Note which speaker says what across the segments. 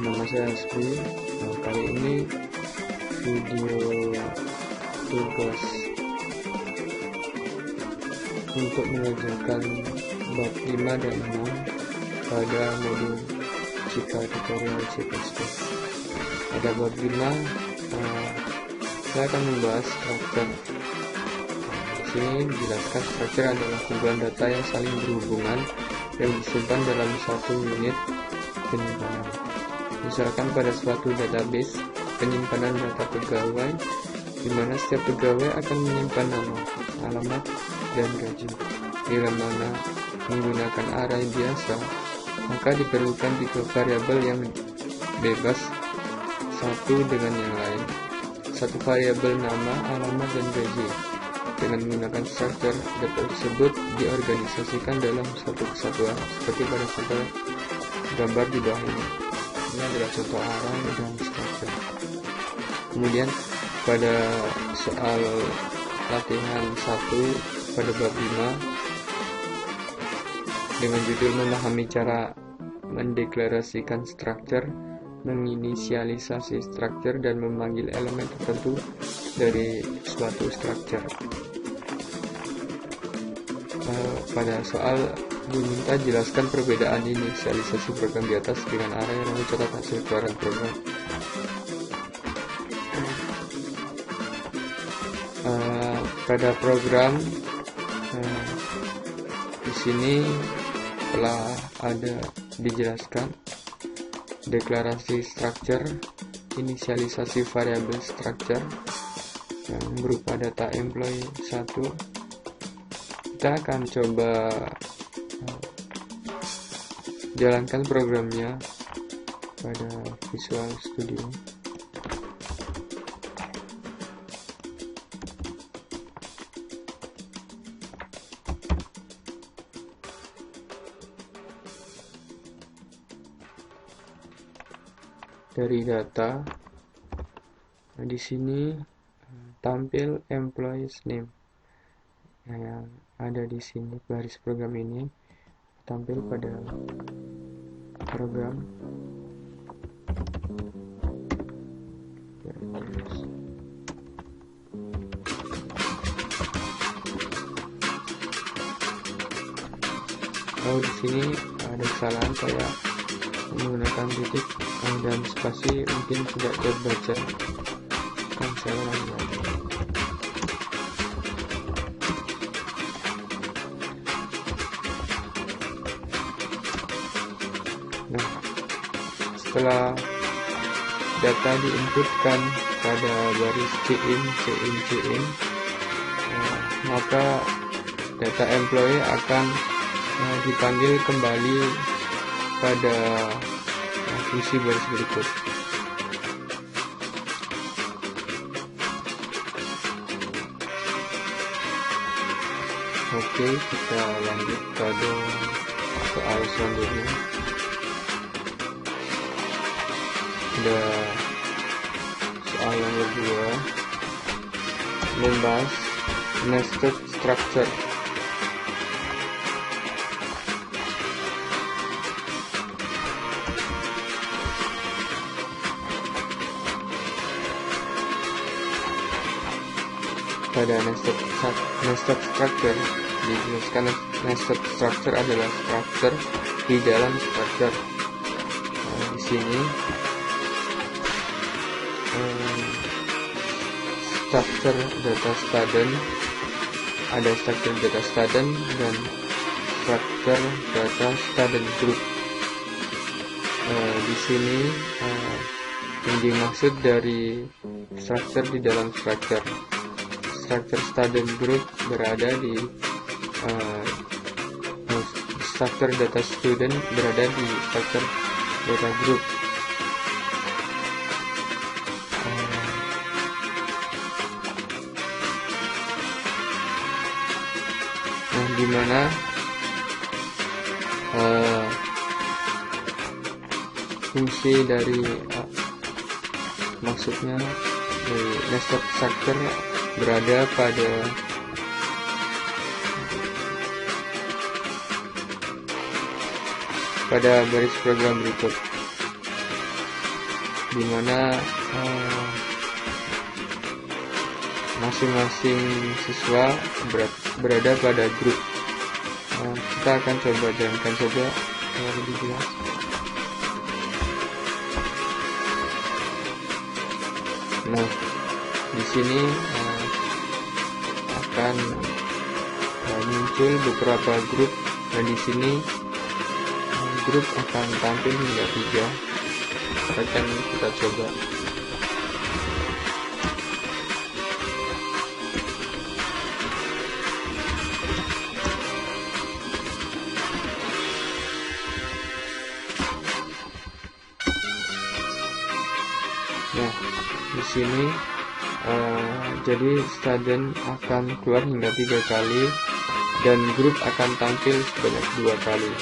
Speaker 1: Nama saya Asbi. Kali ini video tugas untuk mengerjakan bab 5 dan 6 pada modul Jika Tutorial C++. Pada bab 5 saya akan membahas struktur. Di sini dijelaskan struktur adalah kumpulan data yang saling berhubungan yang disimpan dalam satu unit penyimpanan. Misalkan pada suatu database penyimpanan data pegawai, di mana setiap pegawai akan menyimpan nama, alamat, dan gaji. Bila mana menggunakan array biasa, maka diperlukan 3 variabel yang bebas satu dengan yang lain. Satu variabel nama, alamat, dan gaji. Dengan menggunakan struktur, data tersebut diorganisasikan dalam satu kesatuan, seperti pada contoh gambar di bawah ini. Ini adalah contoh array dan struktur. Kemudian pada soal latihan 1 pada bab 5 dengan judul memahami cara mendeklarasikan struktur, menginisialisasi struktur, dan memanggil elemen tertentu dari suatu struktur. Pada soal diminta jelaskan perbedaan inisialisasi program di atas dengan array, lalu catat hasil keluaran program. Pada program di sini telah ada dijelaskan deklarasi struktur, inisialisasi variabel struktur yang berupa data employee 1. Kita akan coba jalankan programnya pada Visual Studio. Dari data, di sini tampil employees name yang ada di sini. Baris program ini tampil pada program. Lalu di sini ada kesalahan, saya menggunakan titik dan spasi mungkin tidak terbaca. Saya ulangi lagi. Nah, setelah data diinputkan pada baris cin, maka data employee akan dipanggil kembali pada fungsi baris berikut. Oke, kita lanjut pada soal selanjutnya. Ada soal yang kedua, membahas nested structure. Pada nested structure dijelaskan nested structure adalah struktur di dalam struktur. Di sini struktur data student, ada struktur data student dan struktur data student group. Di sini yang dimaksud dari struktur di dalam struktur. Struktur student group berada di struktur data student berada di struktur data group. Di mana fungsi dari maksudnya dari nested structure berada pada baris program berikut. di mana masing-masing siswa berada pada grup. Kita akan coba jalankan saja lebih jelas. Nah, di sini akan muncul beberapa grup, dan di sini grup akan tampil hingga 3. Akan kita coba. Nah, di sini jadi student akan keluar hingga 3 kali dan grup akan tampil sebanyak 2 kali.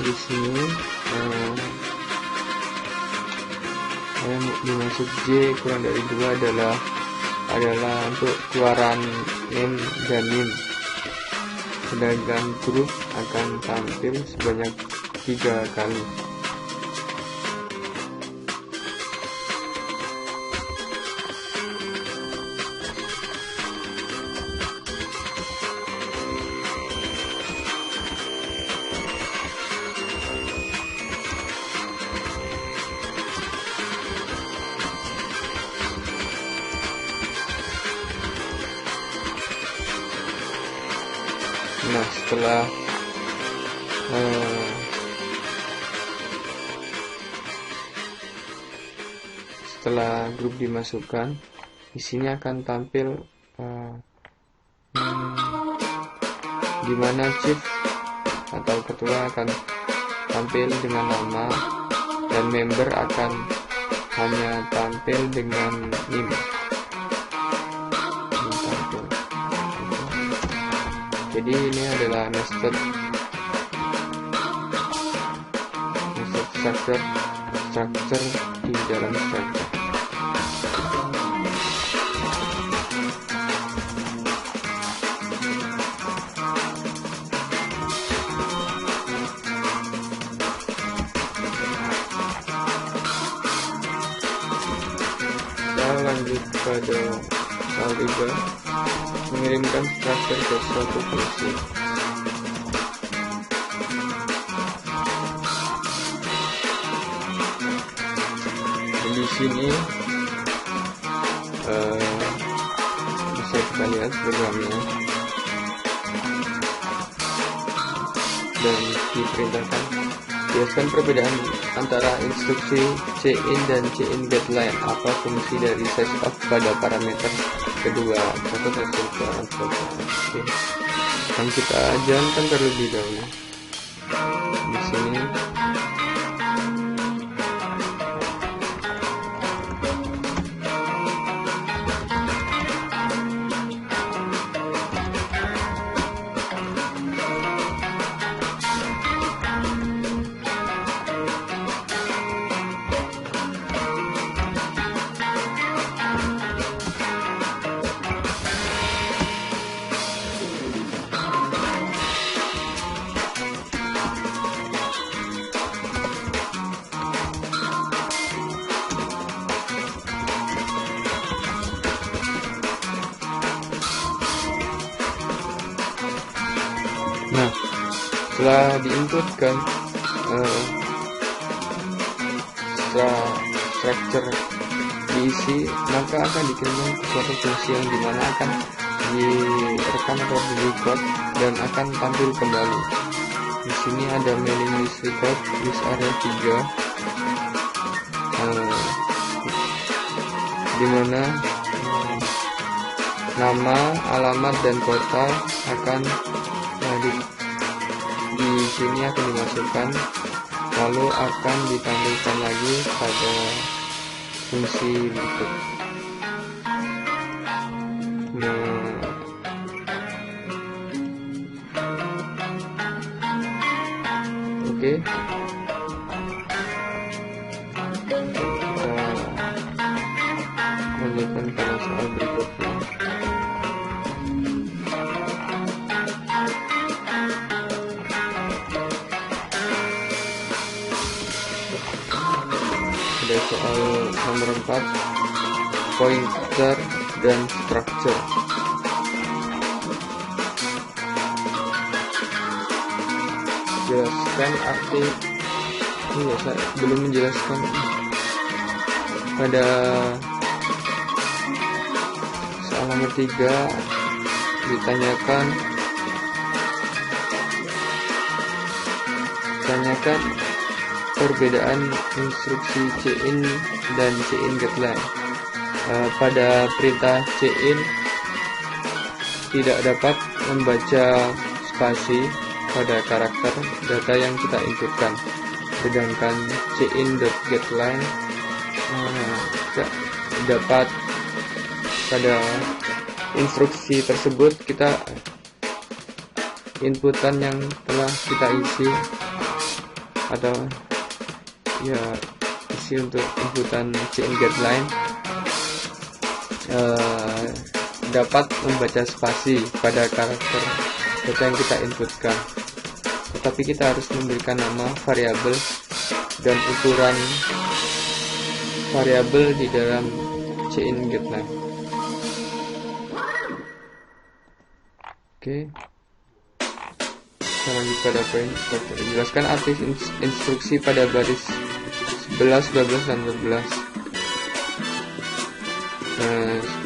Speaker 1: Di sini yang dimaksud J kurang dari 2 adalah untuk keluaran name dan nim, sedangkan grup akan tampil sebanyak 3 kali. Nah, setelah grup dimasukkan, di sini akan tampil di mana chief atau ketua akan tampil dengan nama dan member akan hanya tampil dengan nim. Jadi ini adalah nested structure di dalam structure. Kita lanjut pada hal 3. Mengirimkan structure ke suatu fungsi. Di sini bisa kita lihat programnya dan diperintahkan. Jelaskan perbedaan antara instruksi cin dan cin getLine. Apa fungsi dari sizeOf pada parameter kedua? Contoh hasil Oke. Dan kita jalankan terlebih dahulu. Di sini setelah diinputkan structure diisi, maka akan dikirimkan ke suatu fungsi yang dimana akan direkam atau di-record dan akan tampil kembali. Di sini ada mailing list record, list area 3, dimana nama, alamat, dan kota akan di sini akan dimasukkan, lalu akan ditampilkan lagi pada fungsi berikut. Oke. Kita lanjutkan pada soal berikutnya. Ada soal nomor 4, pointer dan structure. Jelaskan arti. Saya belum menjelaskan. Pada soal nomor 3 ditanyakan perbedaan instruksi cin dan cin getline. Pada perintah cin tidak dapat membaca spasi pada karakter data yang kita inputkan, sedangkan cin.getline dapat. Pada instruksi tersebut kita inputan yang telah kita isi atau isi untuk inputan cin.getline dapat membaca spasi pada karakter data yang kita inputkan, tetapi kita harus memberikan nama variabel dan ukuran variabel di dalam cin.getline. Oke. Kita lanjut pada poin. Jelaskan arti instruksi pada baris 11, 12, dan 14.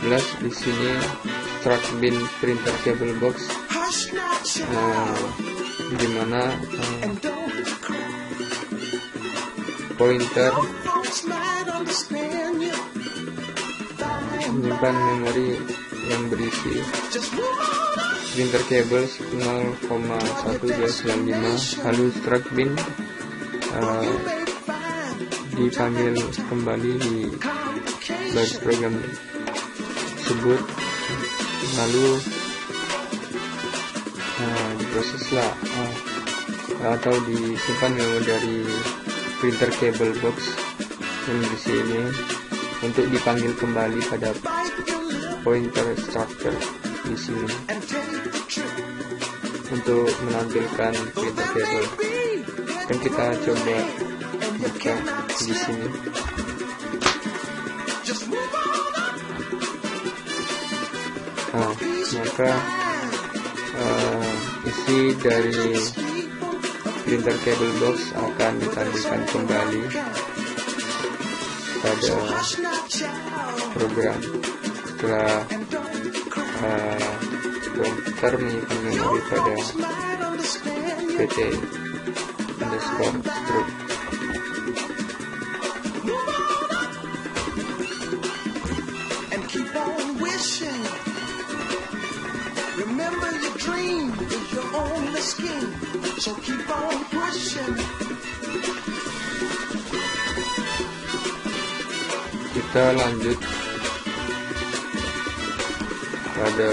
Speaker 1: 11 di sini struct bin printer cable box, dimana pointer menyimpan memori yang berisi printer cable 0,1295, lalu struct bin dipanggil kembali di baris program tersebut, lalu diproseslah atau disimpan memori dari printer cable box yang di sini untuk dipanggil kembali pada pointer structure di sini untuk menampilkan printer cable. Dan kita coba buka di sini. Maka isi dari printer cable box akan ditampilkan kembali pada program setelah pointer menyimpan memori pada pt underscore struct. Kita lanjut pada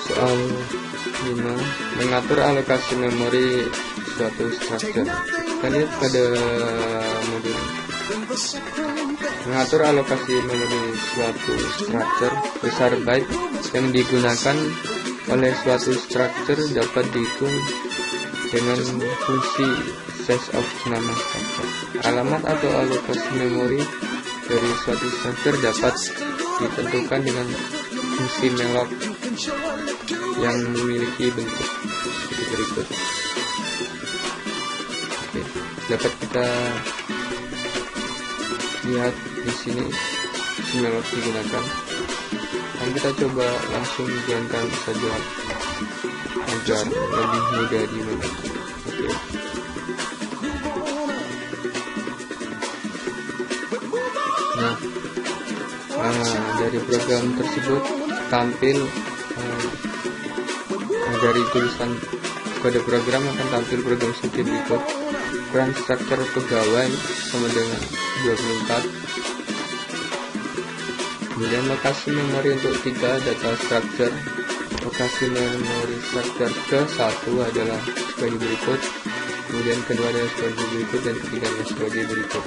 Speaker 1: soal 5, mengatur alokasi memori suatu structure. Kita lihat pada modul mengatur alokasi memori suatu structure. Besar byte yang digunakan oleh suatu structure dapat dihitung dengan fungsi size of nama structure. Alamat atau alokasi memori dari suatu structure dapat ditentukan dengan fungsi malloc yang memiliki bentuk berikut. Dapat kita lihat di sini malloc digunakan. Dan kita coba langsung jalankan saja agar lebih mudah dimengerti. Dari program tersebut tampil dari tulisan kode program akan tampil program seperti berikut. Ukuran struktur pegawai sama dengan 24. Kemudian lokasi memori untuk 3 data structure. kasih memori sector ke satu adalah sebagai berikut, kemudian kedua adalah sebagai berikut, dan ketiganya sebagai berikut.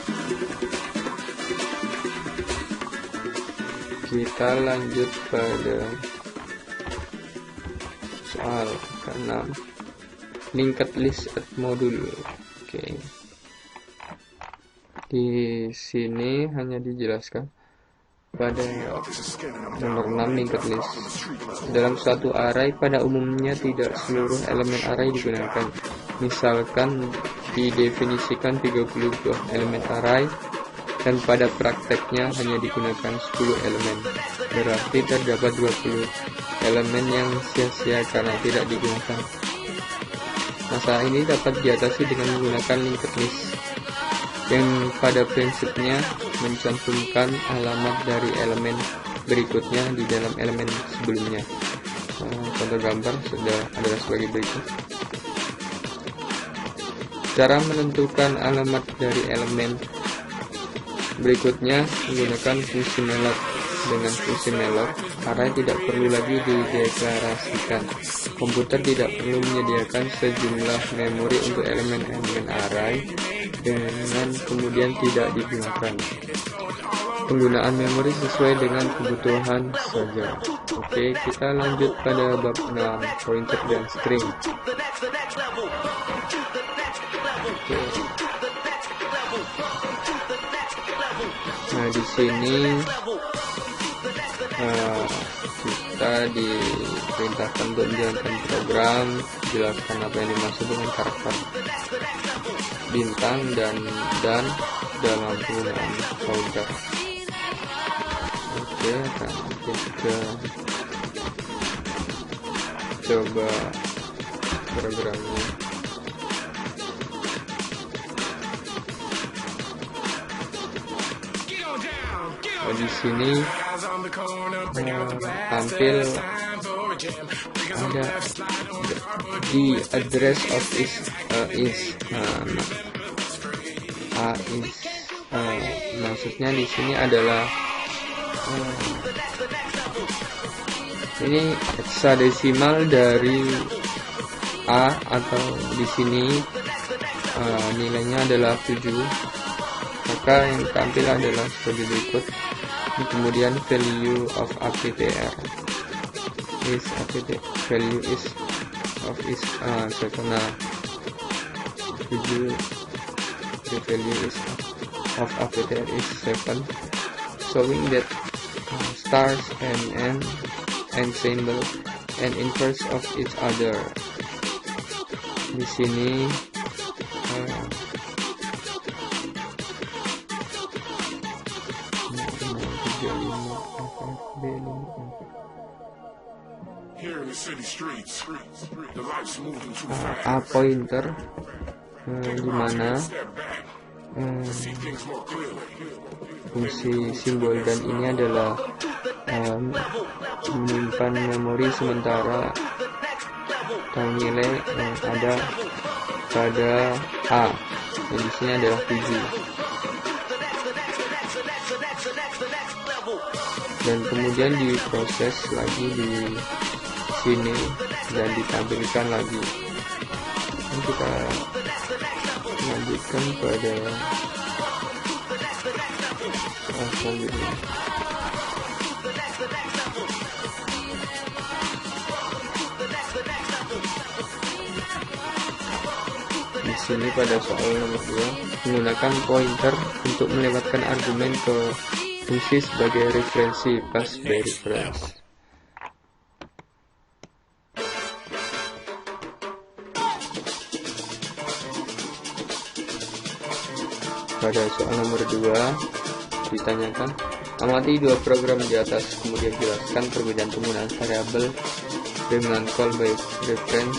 Speaker 1: Kita lanjut pada soal ke-6, linked list at module. Oke. Di sini hanya dijelaskan pada nomor 6, linked list. Dalam suatu array pada umumnya tidak seluruh elemen array digunakan. Misalkan didefinisikan 30 buah elemen array dan pada prakteknya hanya digunakan 10 elemen. Berarti terdapat 20 elemen yang sia-sia karena tidak digunakan. Masalah ini dapat diatasi dengan menggunakan linked list yang pada prinsipnya mencantumkan alamat dari elemen berikutnya di dalam elemen sebelumnya. Contoh gambar sudah adalah sebagai berikut. Cara menentukan alamat dari elemen berikutnya menggunakan fungsi malloc. Dengan fungsi malloc, array tidak perlu lagi dideklarasikan. Komputer tidak perlu menyediakan sejumlah memori untuk elemen-elemen array dengan kemudian tidak digunakan. Penggunaan memori sesuai dengan kebutuhan saja. Oke, kita lanjut pada bab 6, pointer dan string. Oke. Nah, di sini kita diperintahkan untuk menjalankan program, jelaskan apa yang dimaksud dengan karakter bintang dan dalam penggunaan pointer. Oke, kan kita coba programnya. Di sini tampil ada the address of maksudnya di sini adalah ini hexadesimal dari A, atau di sini nilainya adalah 7. Maka yang tampil adalah sebagai berikut. Kemudian value of APTR is value is of is 7. The value is of APTR is 7, showing that stars and symbol and inverse of each other. Di sini A pointer di mana fungsi simbol dan ini adalah menyimpan memori sementara atau nilai yang ada pada A, dan di sini adalah 7. Dan kemudian diproses lagi di sini dan ditampilkan lagi. Dan kita lanjutkan pada selanjutnya. Di sini pada soal nomor 2, menggunakan pointer untuk melewatkan argumen ke fungsi sebagai referensi pass by reference. Pada soal nomor 2 ditanyakan, amati dua program di atas, kemudian jelaskan perbedaan penggunaan variabel dengan call by reference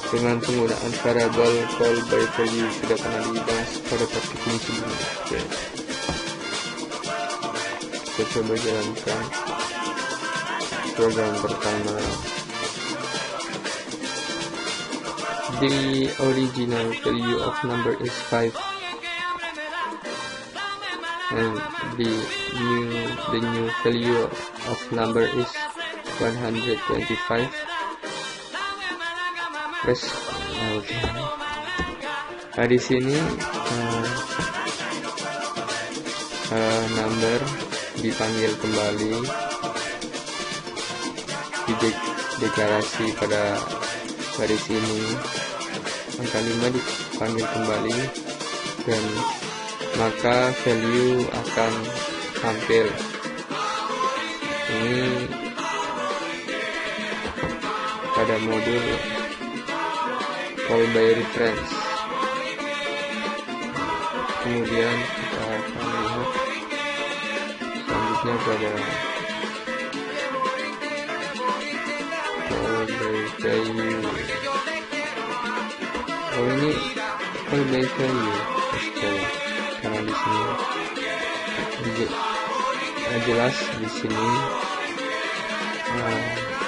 Speaker 1: dengan penggunaan variabel call by value. Sudah pernah dibahas pada topik ini sebelumnya. Kita coba jalankan program pertama. The original value of number is 5 and the new value of number is 125 press. Nah, di sini number dipanggil kembali, deklarasi pada garis ini, angka 5 dipanggil kembali, dan maka value akan tampil. Ini pada modul call by reference. Kemudian kita akan lihat selanjutnya pada call by value. Oh, ini call by value, karena di sini jelas di sini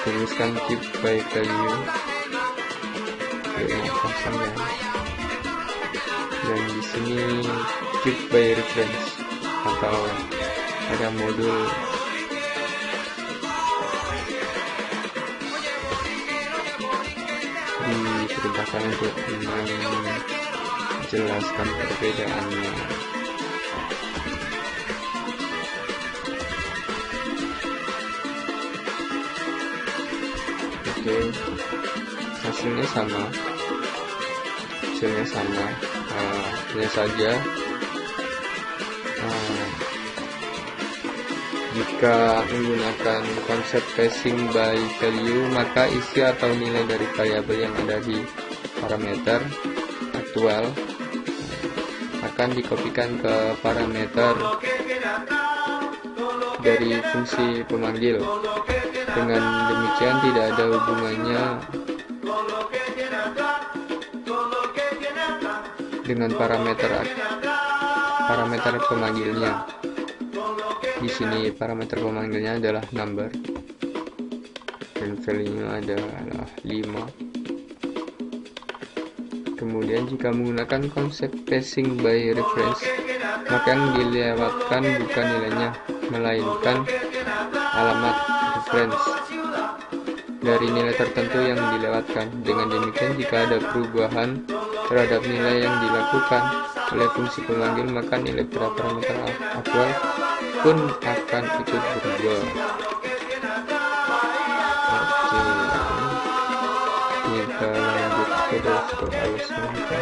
Speaker 1: tuliskan keep by value kosong ya, dan di sini keep by reference, atau ada modul diperintahkan untuk menjelaskan perbedaannya. Oke, hasilnya sama, hanya saja jika menggunakan konsep passing by value, maka isi atau nilai dari variabel yang ada di parameter aktual akan dikopikan ke parameter dari fungsi pemanggil. Dengan demikian tidak ada hubungannya dengan parameter pemanggilnya. Di sini parameter pemanggilnya adalah number dan value-nya adalah 5. Kemudian jika menggunakan konsep passing by reference, maka yang dilewatkan bukan nilainya, melainkan alamat reference dari nilai tertentu yang dilewatkan. Dengan demikian, jika ada perubahan terhadap nilai yang dilakukan oleh fungsi pemanggil, maka nilai pada parameter aktual pun akan ikut berubah. Oke, kita lanjut ke soal selanjutnya.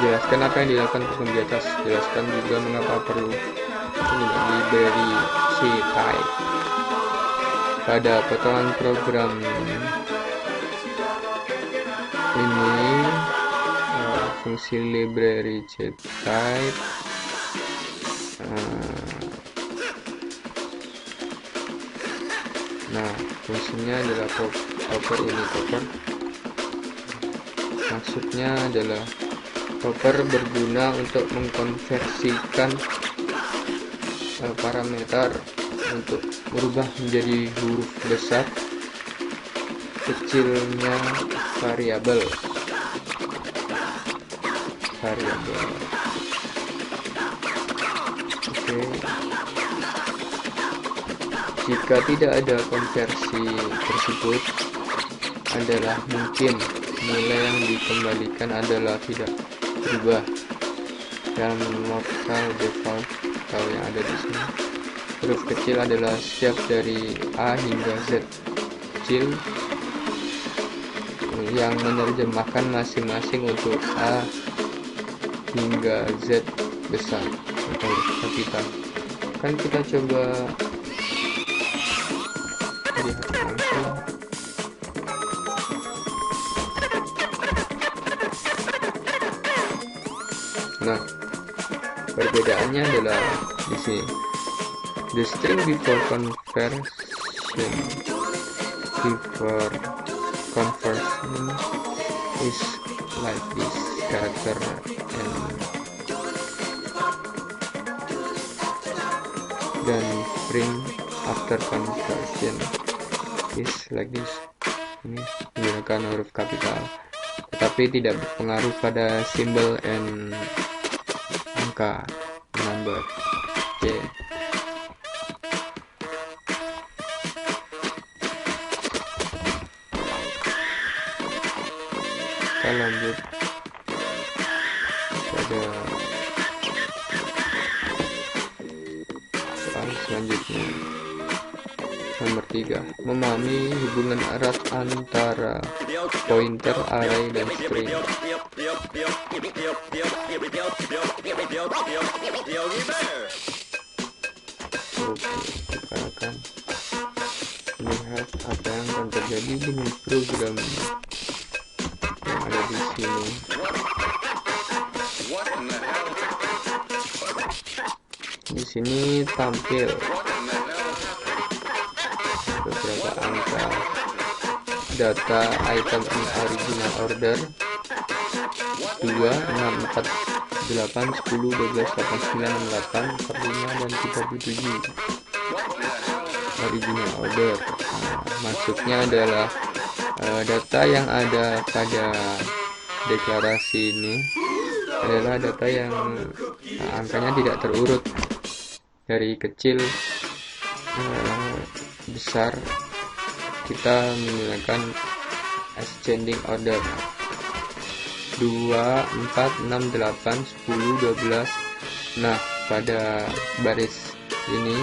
Speaker 1: Jelaskan apa yang dilakukan hukum di atas. Jelaskan juga mengapa perlu penggunaan library C-type. Pada potongan program ini, fungsi library C-type fungsinya adalah popper ini. Maksudnya adalah popper berguna untuk mengkonversikan parameter untuk berubah menjadi huruf besar kecilnya variabel. Oke. Jika tidak ada konversi tersebut, adalah mungkin nilai yang dikembalikan adalah tidak berubah dalam local default atau yang ada di sini. Huruf kecil adalah setiap dari A hingga Z kecil yang menerjemahkan masing-masing untuk A hingga Z besar atau huruf kapital. Kan kita coba lihat langsung. Nah, perbedaannya adalah di sini. The string before conversion is like this character, dan string after conversion is like this. Ini menggunakan huruf kapital, tetapi tidak berpengaruh pada simbol and angka number. Oke. Kita lanjut pada soal selanjutnya. Nomor 3, memahami hubungan erat antara pointer, array, dan string. Oke, kita akan lihat apa yang akan terjadi dengan program yang ada di sini. Di sini tampil beberapa angka data item in original order 2, 6, 4, 8, 10, 12, 8, 9, 8, 45, dan 37 original order. Maksudnya adalah data yang ada pada deklarasi ini adalah data yang angkanya tidak terurut dari kecil besar. Kita menggunakan ascending order 2, 4, 6, 8, 10, 12. Nah, pada baris ini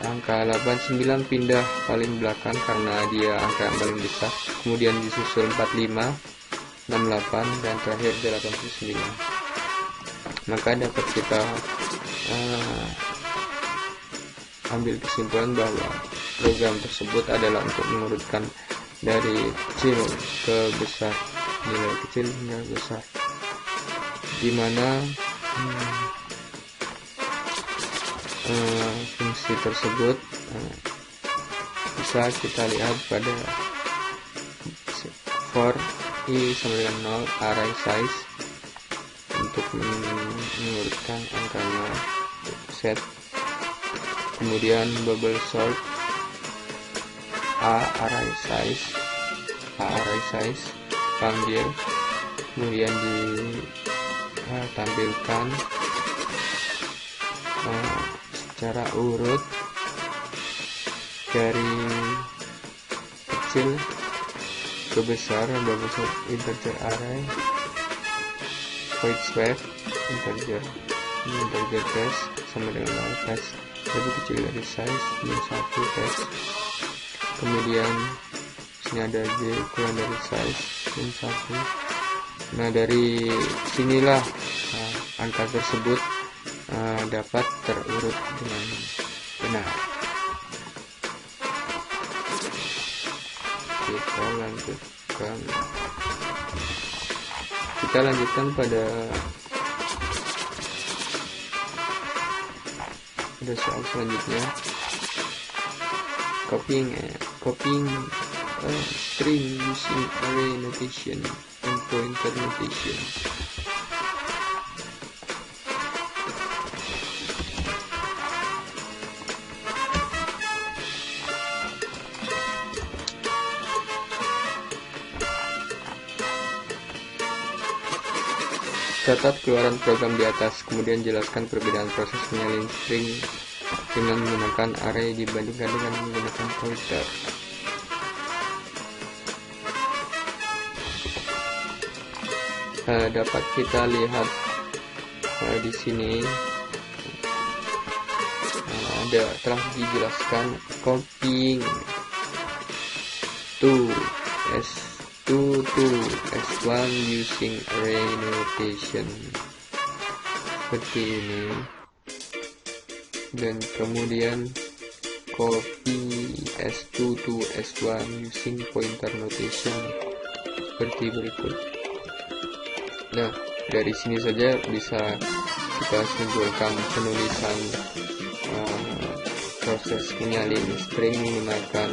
Speaker 1: angka 89 pindah paling belakang karena dia angka yang paling besar, kemudian disusul 45, 68, dan terakhir 89. Maka dapat kita ambil kesimpulan bahwa program tersebut adalah untuk mengurutkan dari kecil ke besar, nilai kecil hingga besar, di mana fungsi tersebut bisa kita lihat pada for i sama dengan 0 array size untuk mengurutkan angkanya set, kemudian bubble sort a array size panggil, kemudian ditampilkan secara urut dari kecil ke besar. Bubble sort integer array, void swap integer test sama dengan test lebih kecil dari size min 1 test. Kemudian sini ada j kurang dari size min 1. Nah, dari sinilah angka tersebut dapat terurut dengan benar. Kita lanjutkan pada soal selanjutnya. Copying a string using array notation and pointer notation. Catat keluaran program di atas, kemudian jelaskan perbedaan proses menyalin string dengan menggunakan array dibandingkan dengan menggunakan pointer. Dapat kita lihat di sini telah dijelaskan copying to S1 using array notation seperti ini, dan kemudian copy S2 to S1 using pointer notation seperti berikut. Nah, dari sini saja bisa kita simpulkan penulisan proses menyalin string menggunakan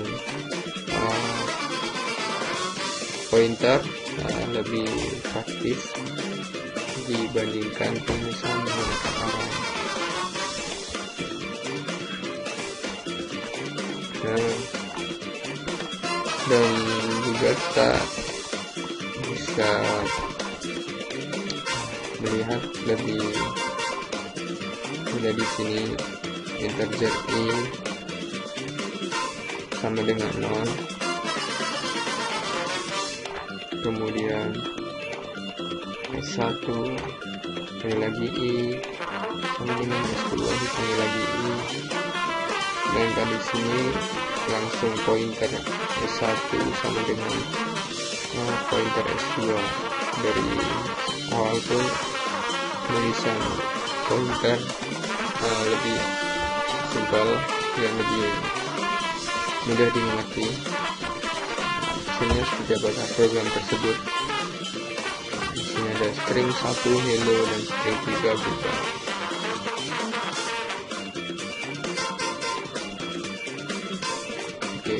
Speaker 1: pointer lebih praktis dibandingkan penulisan menggunakan array. Dan juga kita bisa Sudah di sini integer i sama dengan 0, kemudian S1 dipanggil lagi i sama dengan S2 dipanggil lagi i, dan di sini langsung pointer S1 sama dengan pointer S2. Dari awal pun tulisan pointer lebih simpel dan lebih mudah dimengerti. Sini sudah pada program tersebut. Di sini ada string 1 hello dan string 3 buka. Oke.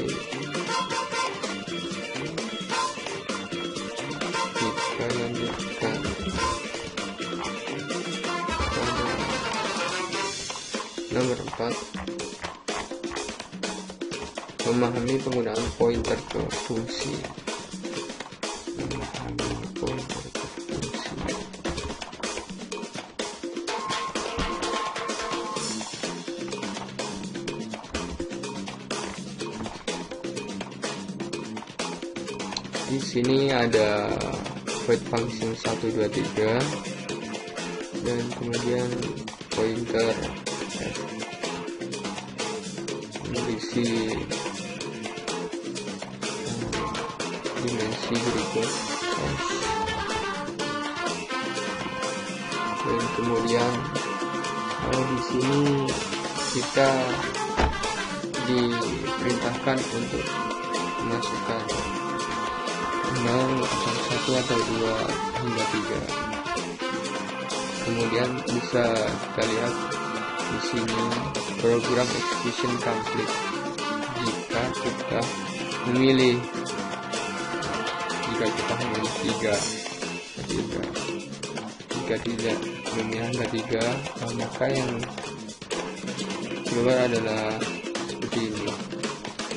Speaker 1: Kita lanjutkan nomor 4. Memahami penggunaan pointer ke fungsi. Memahami pointer ke fungsi. Di sini ada void function 1, 2, 3 dan kemudian pointer f. Isi dimensi berikut dan kemudian di sini kita diperintahkan untuk memasukkan 0, 1 atau 2 hingga 3. Kemudian bisa kita lihat di sini program execution complete jika kita memilih, jika kita memilih 3. Jika tidak memilih angka 3, maka yang keluar adalah seperti ini.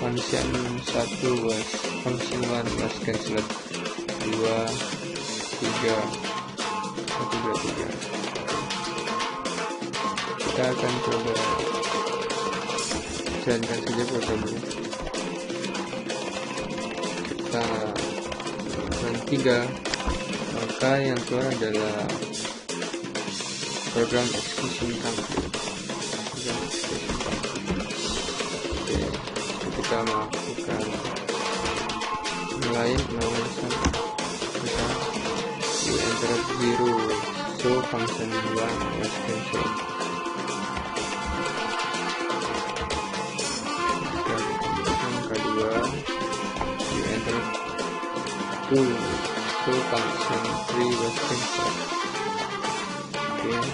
Speaker 1: Function 1 was function 1 was cancelled. 2, 3, 1, 2, 3. Kita akan coba jalankan saja programnya. Kita run 3, maka yang keluar adalah program execution complete. Oke, kita melakukan lain kita di enter 0, so function 1 was cancelled. You enter 2, so function 3 was cancelled. Okay.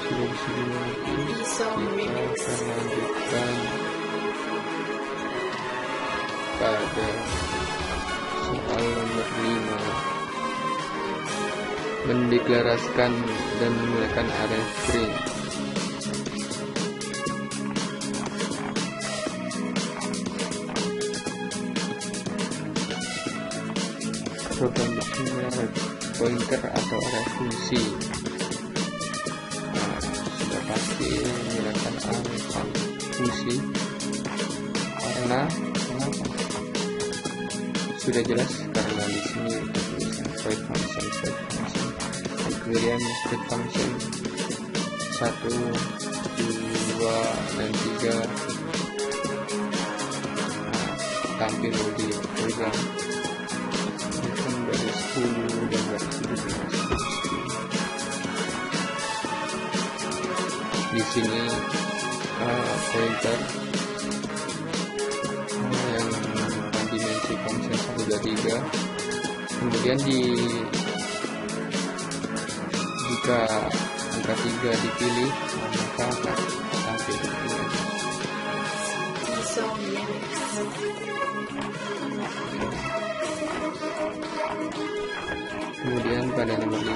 Speaker 1: Sudah disini lagi. Kita akan lanjutkan pada soal nomor 5. Mendeklarasikan dan menggunakan array string. Program menggunakan pointer atau array fungsi. Sudah pasti menggunakan array fungsi karena kenapa? Sudah jelas karena di sini tulisan void function, dan kemudian void function 1, 2, dan 3 tampil di program dari 10 dan dari 11. Di sini pointer yang dimensi function 1, 2, 3. Kemudian jika angka 3 dipilih, maka akan tampil ini. Kemudian pada nomor 5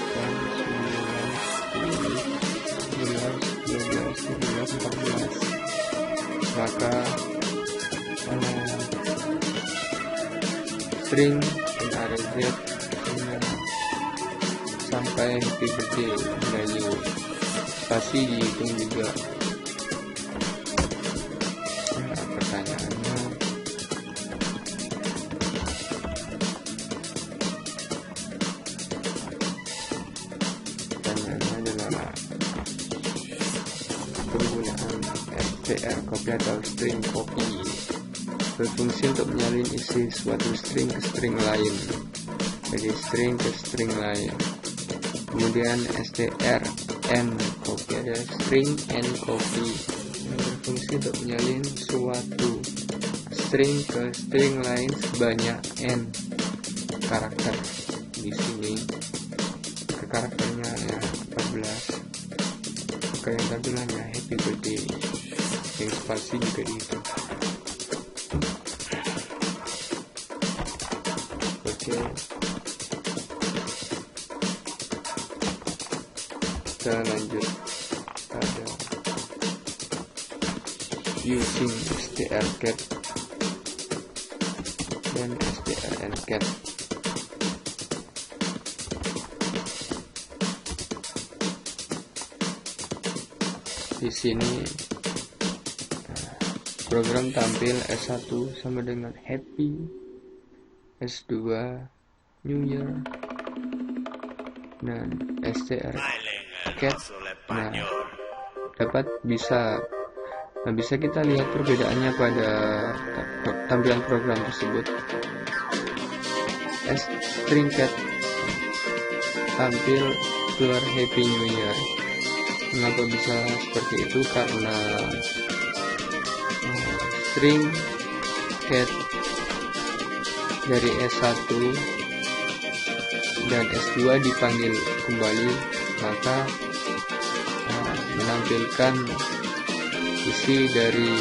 Speaker 1: Maka string arz sampai happy birthday value spasi dihitung juga. Pertanyaannya adalah penggunaan str copy atau string copy berfungsi untuk menyalin isi suatu string ke string lain, dari string ke string lain. Kemudian str and copy ada string and copy yang berfungsi untuk menyalin suatu string ke string lain sebanyak n karakter. Di sini ke karakternya ya 14, ke yang tampilannya happy birthday, yang spasi juga dihitung. Oke, kita lanjut pada using strcat dan strncat. Di sini program tampil S1 sama dengan happy, S2 New Year, dan strcat. Nah, bisa kita lihat perbedaannya pada tampilan program tersebut. Strcat tampil keluar happy New Year. Mengapa bisa seperti itu? Karena string cat dari S1 dan S2 dipanggil kembali, maka menampilkan isi dari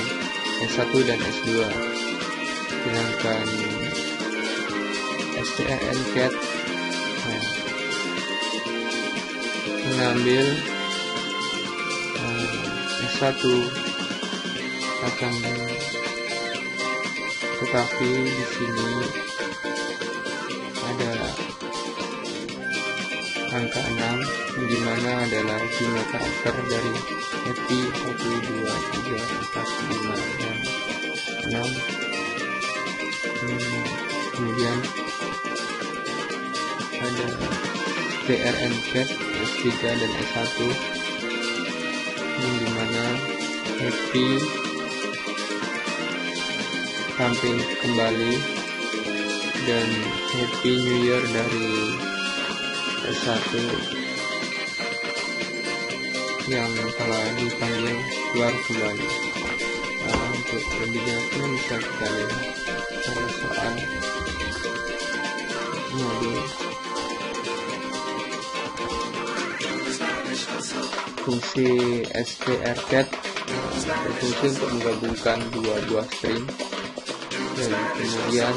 Speaker 1: S1 dan S2. Sedangkan strncat mengambil S1 akan, tetapi di sini ada angka 6 di mana adalah jumlah karakter dari happy 1, 2, 3, 4, 5 dan 6. Kemudian ada strncat S3 dan S1 happy tampil kembali, dan Happy New Year dari S1 yang telah dipanggil keluar kembali. Untuk lebih jelasnya bisa kita lihat pada soal modul fungsi strcat berfungsi untuk menggabungkan dua buah string, dan kemudian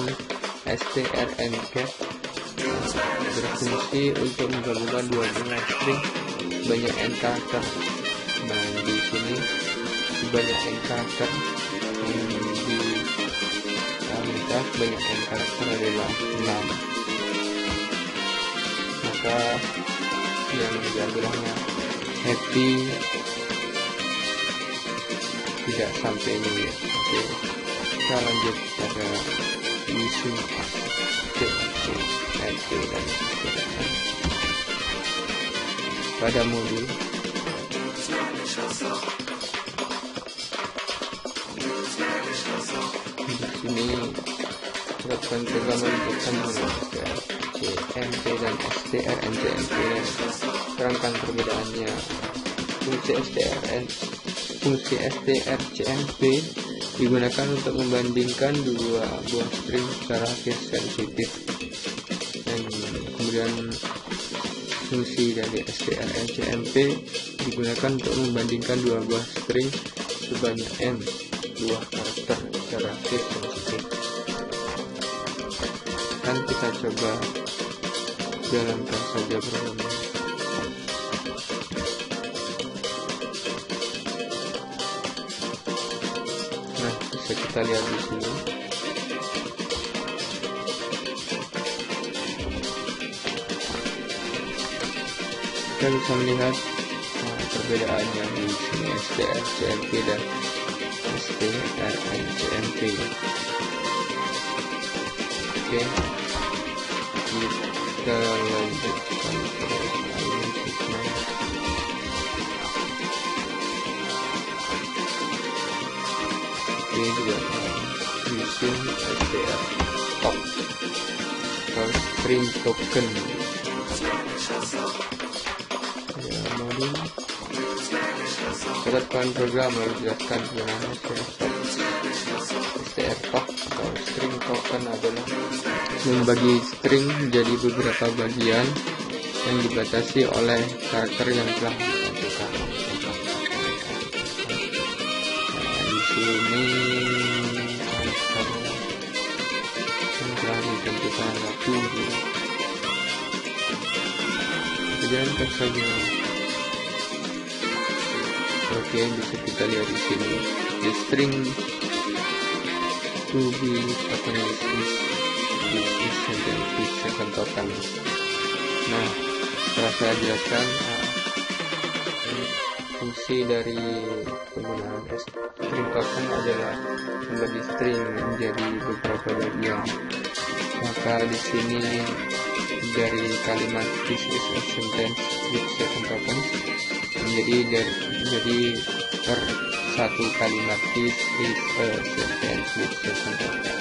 Speaker 1: strncap berfungsi untuk menggabungkan dua buah string banyak n karakter. Nah, di sini banyak n karakter yang ditambah banyak n karakter adalah 6, maka yang diambilnya happy tidak sampai ini. Oke, kita lanjut pada using happy dan pada modul di sini terapkan program menunjukkan CMP dan strncmp. Terangkan perbedaannya. Fungsi strcmp digunakan untuk membandingkan dua buah string secara case sensitif, dan kemudian fungsi dari strncmp digunakan untuk membandingkan dua buah string sebanyak n buah karakter secara case sensitif. Kan kita coba jalankan saja programnya. Nah, bisa kita lihat di sini. Kita bisa melihat perbedaannya di sini strcmp dan strncmp. Oke, kita lanjutkan juga using str top atau string token. Modul terapkan program lalu jelaskan penggunaan str top atau string token adalah membagi string menjadi beberapa bagian yang dibatasi oleh karakter yang telah ditentukan. Di sini yang telah ditentukan waktu. Kemudian saja. Oke, bisa kita lihat di sini. The string to be taken is second token. Nah, setelah saya jelaskan fungsi dari penggunaan string token adalah membagi string menjadi beberapa bagian. Maka di sini dari kalimat this is a sentence with second token menjadi per satu kalimat this is a sentence with second token.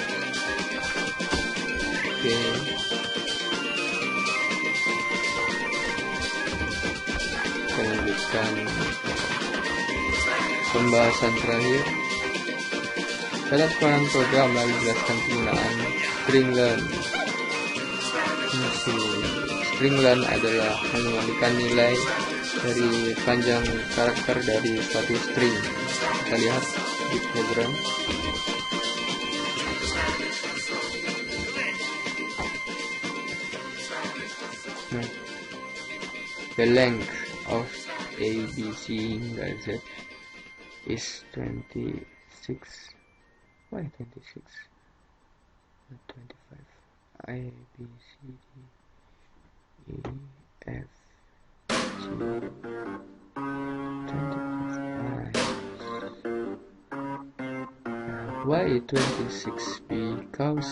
Speaker 1: Oke. Kita lanjutkan pembahasan terakhir. Pada peran program lalu jelaskan penggunaan stringlen. Stringlen adalah mengembalikan nilai dari panjang karakter dari suatu string. Kita lihat di program. Nah, the length of A, B, C hingga Z is 26. Why 26? Not 25. A, B, C, D, E, F, G, 25. Why 26? Because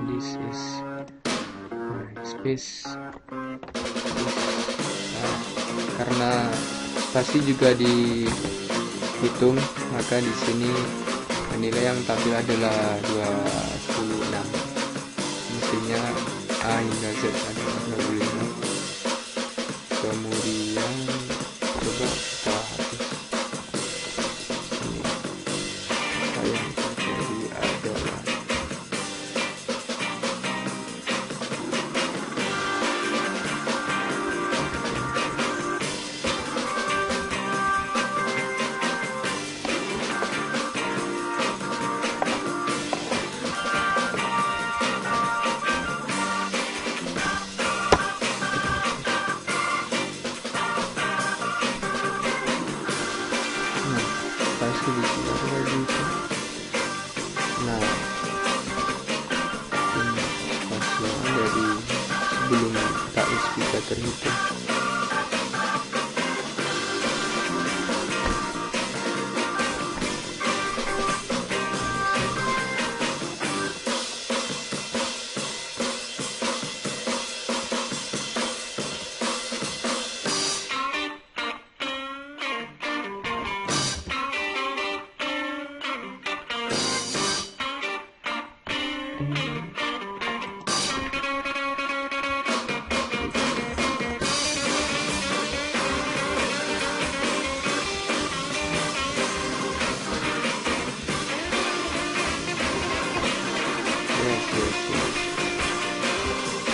Speaker 1: this is space. Karena spasi juga hitung, maka di sini nilai yang tampil adalah 26. Mestinya A hingga Z adalah 25. Kemudian coba kita hapus. Maka yang terjadi adalah pasti di sini ada gitu. Nah, ini hasilnya dari sebelum KS bisa terhitung.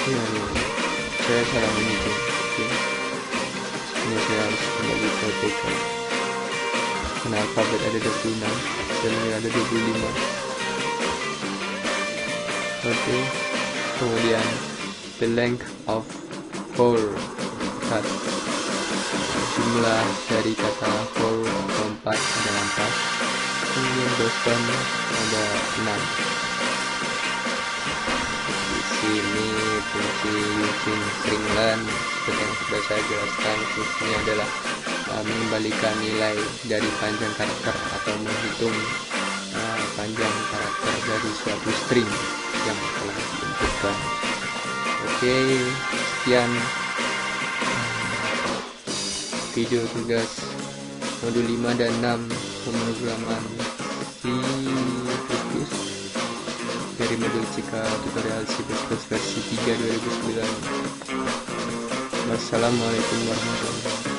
Speaker 1: Ya, saya salah menghitung. Oke. Ini saya harus kembali ke TK. Karena alfabet ada 26 dan ini ada 25. Oke. Kemudian the length of four cut. Jumlah dari kata four atau 4 ada 4. Kemudian Boston ada 6. Ini fungsi using stringlen seperti yang sudah saya jelaskan. Fungsinya adalah mengembalikan nilai dari panjang karakter atau menghitung panjang karakter dari suatu string yang telah ditentukan. Oke, sekian video tugas modul 5 dan 6 pemrograman di Focus dari modul Cika tutorial C++ versi 3 2009. Wassalamualaikum warahmatullahi wabarakatuh.